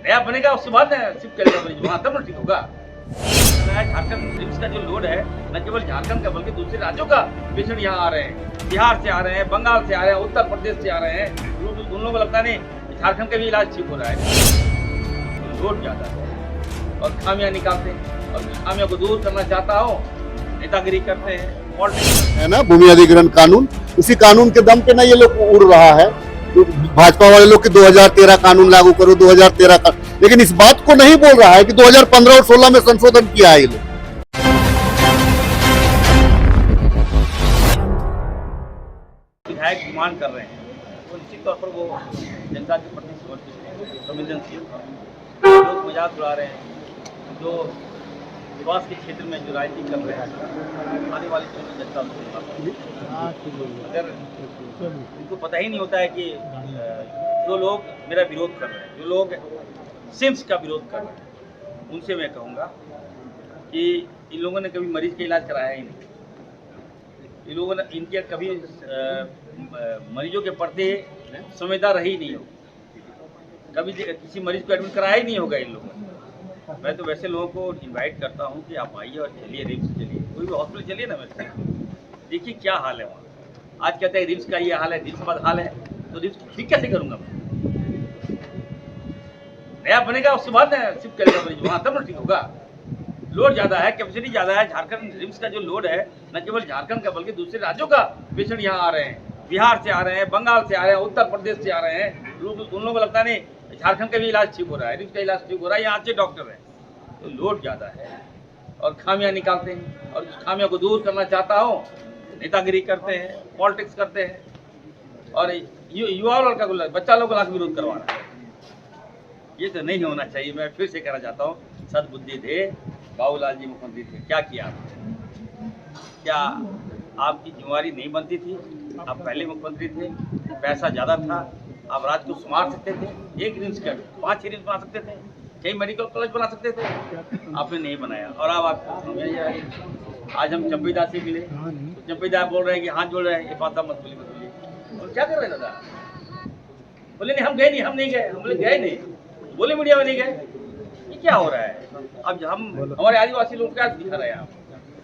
नया बनेगा उसके बाद शिफ्ट करेगा मरीज वहाँ, तब ना ठीक होगा। झारखंड रिम्स का जो लोड है न केवल झारखंड का बल्कि दूसरे राज्यों का पेशेंट यहाँ आ रहे हैं, बिहार से आ रहे हैं, बंगाल से आ रहे हैं, उत्तर प्रदेश से आ रहे हैं। उन लोगों को लगता नहीं झारखंड का भी इलाज ठीक हो रहा है। लोड ज़्यादा है और खामियां निकालते हैं, और खामियों को दूर करना चाहता हो नेतागिरी करते हैं, पॉलिटिक्स है ना। भूमि अधिग्रहण कानून, उसी कानून के दम पे ना ये लोग उड़ रहा है। तो भाजपा वाले लोग कि 2013 कानून लागू करो, 2013 का, लेकिन इस बात को नहीं बोल रहा है कि 2015 और 16 में संशोधन किया है ये लोग। विधायक डिमांड कर रहे हैं तो निश्चित तौर पर वो जनता के प्रति संवेदनशील लोग मजाक उड़ा रहे हैं। जो स्वास्थ्य के क्षेत्र में जो राजनीति कर रहे हैं, आने वाले समय में जनता अगर उनको पता ही नहीं होता है कि जो लोग मेरा विरोध कर रहे हैं, जो लोग सिम्स का विरोध कर रहे हैं, उनसे मैं कहूँगा कि इन लोगों ने कभी मरीज का इलाज कराया ही नहीं। इन लोगों ने इनके कभी मरीजों के प्रति संवेदना रही नहीं हो, कभी किसी मरीज को एडमिट कराया ही नहीं होगा इन लोगों ने। मैं तो वैसे लोगों को इनवाइट करता हूँ कि आप आइए और चलिए रिम्स चलिए, कोई भी हॉस्पिटल चलिए ना मेरे साथ, देखिए क्या हाल है वहाँ। आज कहते हैं रिम्स का ये हाल है, रिम्स का हाल है, तो रिम्स ठीक कैसे करूँगा मैं? नया बनेगा उसके बाद शिफ्ट करेगा मरीज वहाँ, तब ना ठीक होगा। लोड ज़्यादा है, कैपेसिटी ज़्यादा है। झारखंड रिम्स का जो लोड है न केवल झारखंड का बल्कि दूसरे राज्यों का पेशेंट यहाँ आ रहे हैं, बिहार से आ रहे हैं, बंगाल से आ रहे हैं, उत्तर प्रदेश से आ रहे हैं। उन लोगों को लगता नहीं झारखंड का भी इलाज ठीक हो रहा है, रिम्स का इलाज ठीक हो रहा है, यहाँ अच्छे डॉक्टर हैं। तो लोड ज़्यादा है और खामियां निकालते हैं, और उस खामियों को दूर करना चाहता हो नेतागिरी करते हैं, पॉलिटिक्स करते हैं, और युवा लड़का को बच्चा लोग का विरोध करवा रहा है। ये तो नहीं होना चाहिए। मैं फिर से कहना चाहता हूँ, सद्बुद्धि थे बाबूलाल जी मुख्यमंत्री थे, क्या किया आपने? क्या आपकी जिम्मेवारी नहीं बनती थी? आप पहले मुख्यमंत्री थे, पैसा ज़्यादा था, आप राज्य को संभाल सकते थे। एक रिम्स का 5 रिम्स बना सकते थे, कई मेडिकल कॉलेज बना सकते थे, आपने नहीं बनाया। और अब आप आज हम चंपीदास से मिले तो चंपीदास बोल रहे हैं कि हाथ जोड़ रहे हैं, ये बात मत बोलिए। और क्या कर रहे हैं दादा? बोले नहीं हम गए नहीं, हम नहीं गए। हम बोले गए नहीं, बोले मीडिया में नहीं गए। ये क्या हो रहा है? अब हम हमारे आदिवासी लोग क्या दिखा रहे हैं? आप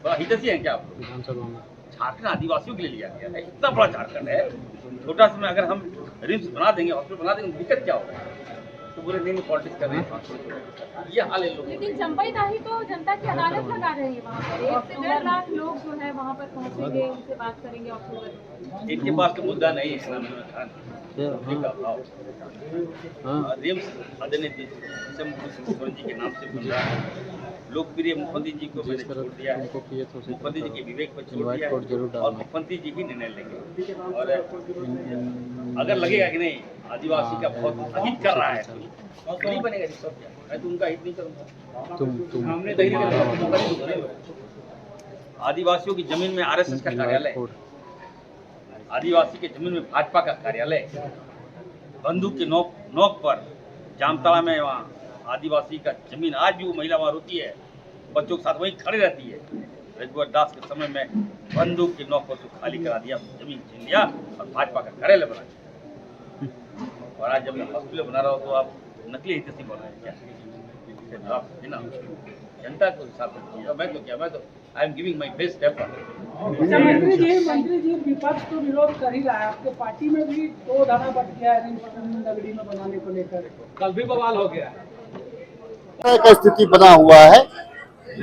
बड़ा हितैषी हैं क्या आप लोग? झारखंड आदिवासियों के लिए लिया गया है, इतना बड़ा झारखंड है, छोटा सा में अगर हम रिम्स बना देंगे, हॉस्पिटल बना देंगे, दिक्कत क्या हो रहा है? तो बोले नहीं पॉलिटिक्स कर रहे हैं। ये हाल है लोगों। लेकिन चंपईदाही तो जनता की अदालत लगा रही है वहाँ पर। 1 से 1.5 लाख लोग जो है वहाँ पर पहुँचेंगे, उनसे बात करेंगे अक्टूबर। इनके पास तो मुद्दा नहीं है का भाव। रिम्स आदरणीय मुख्यमंत्री जी के नाम से बन रहा है। लोकप्रिय मुख्यमंत्री जी को मैंने छोड़ दिया है, मुख्यमंत्री जी के विवेक पर छोड़ दिया है, और मुख्यमंत्री जी ही निर्णय लेंगे। और अगर लगेगा कि नहीं आदिवासी का बहुत हित कर रहा है तो नहीं बनेगा रिसोर्ट। मैं तो उनका हित नहीं करूँगा। हमने आदिवासियों की जमीन में आरएसएस का कार्यालय, आदिवासी के जमीन में भाजपा का कार्यालय, बंदूक के नोक पर जामताड़ा में वहाँ आदिवासी का जमीन, आज भी वो महिला वहाँ रोती है, बच्चों के साथ वहीं खड़े रहती है। रघुवर दास के समय में बंदूक के नोक पर तो खाली करा दिया, जमीन छीन लिया और भाजपा का कार्यालय बना दिया। और आज जब मैं हॉस्पिटल बना रहा हूँ तो आप नकली हितैषी बन रहे हैं क्या? जनता को हिसाब रखिए। मैं तो क्या, मैं तो I am giving my best effort. मंत्री जी विपक्ष तो विरोध कर ही रहा है, आपके पार्टी में भी 2 धारा बट गया है नगरी में बनाने को लेकर, कल भी बवाल हो गया का स्थिति बना हुआ है।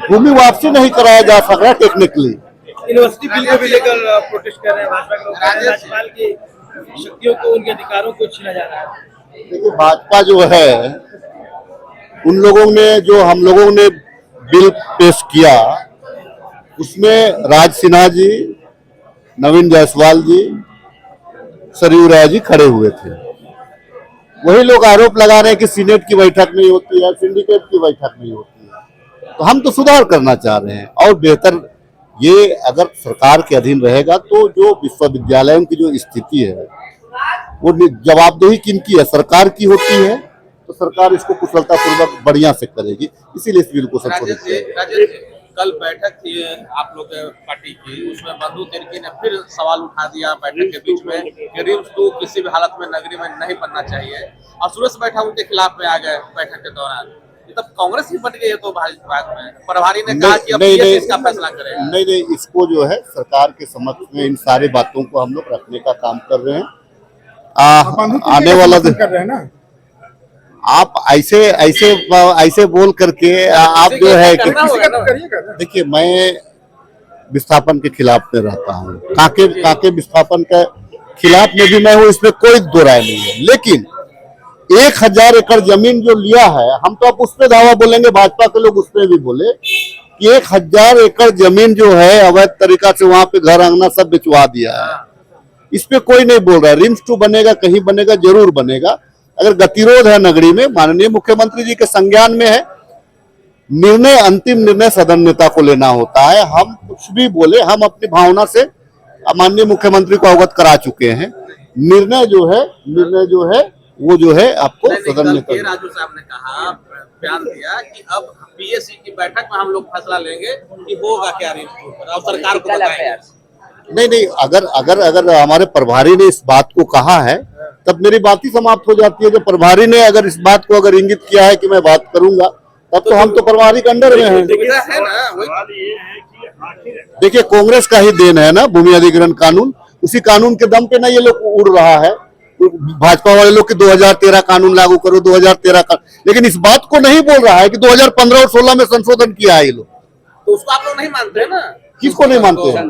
भूमि वापसी नहीं कराया जा सक रहा टेक्निकली। यूनिवर्सिटी बिल को भी लेकर प्रोटेस्ट कर रहे हैं भाजपा के लोग। राज्यपाल की शक्तियों को, उनके अधिकारों को छीना जा रहा है। देखिए भाजपा जो है, उन लोगों ने जो हम लोगों ने बिल पेश किया उसमें राज सिन्हा जी, नवीन जायसवाल जी, सरयू राय जी खड़े हुए थे। वही लोग आरोप लगा रहे हैं कि सीनेट की बैठक नहीं होती है, सिंडिकेट की बैठक नहीं होती है। तो हम तो सुधार करना चाह रहे हैं और बेहतर, ये अगर सरकार के अधीन रहेगा तो जो विश्वविद्यालयों की जो स्थिति है वो जवाबदेही किनकी है? सरकार की होती है, तो सरकार इसको कुशलतापूर्वक बढ़िया से करेगी। इसीलिए इस बिल को संशोधित किया। कल बैठक थी आप लोग के पार्टी की, उसमें बंधु तिर्की ने फिर सवाल उठा दिया बैठक के बीच में कि रिम्स 2 किसी भी हालत में नगरी में नहीं बनना चाहिए, और सुरेश बैठा उनके खिलाफ में आ गए बैठक के दौरान। तब कांग्रेस ही बट गई है तो भाजपा में। प्रभारी ने कहा कि अब ये इसका फैसला करेगा। नहीं, इसको जो है सरकार के समक्ष में इन सारी बातों को हम लोग रखने का काम कर रहे हैं। आने वाला दिन कर रहे हैं ना, आप ऐसे बोल करके आप जो है कि देखिए, मैं विस्थापन के खिलाफ में रहता हूँ, काके विस्थापन के खिलाफ में भी मैं हूँ, इसमें कोई दो राय नहीं है। लेकिन 1000 एकड़ जमीन जो लिया है, हम तो अब उस पर दावा बोलेंगे, भाजपा के लोग उस पर भी बोले कि 1000 एकड़ जमीन जो है अवैध तरीका से वहां पे घर आंगना सब बिचवा दिया है। इस पे कोई नहीं बोल रहा है। रिम्स 2 बनेगा, कहीं बनेगा, जरूर बनेगा। अगर गतिरोध है नगरी में, माननीय मुख्यमंत्री जी के संज्ञान में है, निर्णय अंतिम निर्णय सदन नेता को लेना होता है। हम कुछ भी बोले, हम अपनी भावना से माननीय मुख्यमंत्री को अवगत करा चुके हैं। निर्णय जो है वो जो है आपको सदन में राजू साहब ने कहा, बयान दिया कि अब पीएसी की बैठक में हम लोग फैसला लेंगे कि होगा क्या रिम्स 2 पर, और सरकार को बताएंगे। नहीं, अगर हमारे प्रभारी ने इस बात को कहा है तब मेरी बात ही समाप्त हो जाती है। जब प्रभारी ने अगर इस बात को अगर इंगित किया है कि मैं बात करूंगा, तब तो हम तो प्रभारी के अंडर में हैं। देखिए, कांग्रेस का ही देन है ना भूमि अधिग्रहण कानून, उसी कानून के दम पे ना ये लोग उड़ रहा है। भाजपा वाले लोग कि 2013 कानून लागू करो, 2013 का, लेकिन इस बात को नहीं बोल रहा है कि 2015 और 16 में संशोधन किया है ये लोग। तो उसको आप लोग नहीं मानते ना? किसको नहीं मानते हैं?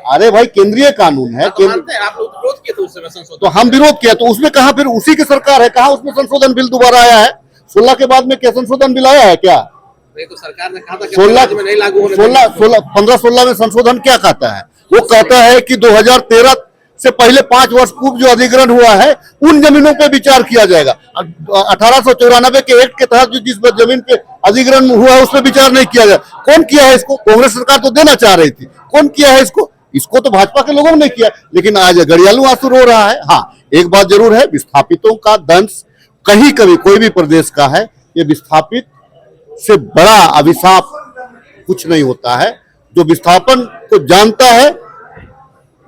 अरे भाई, केंद्रीय कानून है। आप लोग विरोध किए थे उस समय संशोधन, तो हम विरोध किया, तो उसमें कहा फिर उसी की सरकार है, कहा उसमें संशोधन बिल दोबारा आया है। 16 के बाद में क्या संशोधन बिल आया है क्या? तो सरकार ने कहा था कि 16 में नहीं लागू होने 15-16 में संशोधन क्या कहता है? वो कहता है कि 2013 से पहले 5 वर्ष पूर्व जो अधिग्रहण हुआ है उन जमीनों पे विचार किया जाएगा। 1894 के एक्ट के तहत जो जिस जमीन पे अधिग्रहण हुआ है उस पर विचार नहीं किया जाएगा। कौन किया है इसको? कांग्रेस सरकार तो देना चाह रही थी। कौन किया है इसको? इसको तो भाजपा के लोगों ने किया, लेकिन आज गड़ियालू आंसू रो रहा है। हाँ, एक बात जरूर है, विस्थापितों का दंश कहीं कभी कोई भी प्रदेश का है, ये विस्थापित से बड़ा अभिशाप कुछ नहीं होता है। जो विस्थापन को जानता है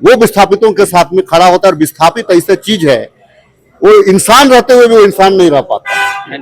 वो विस्थापितों के साथ में खड़ा होता है। और विस्थापित ऐसी चीज है, वो इंसान रहते हुए भी वो इंसान नहीं रह पाता।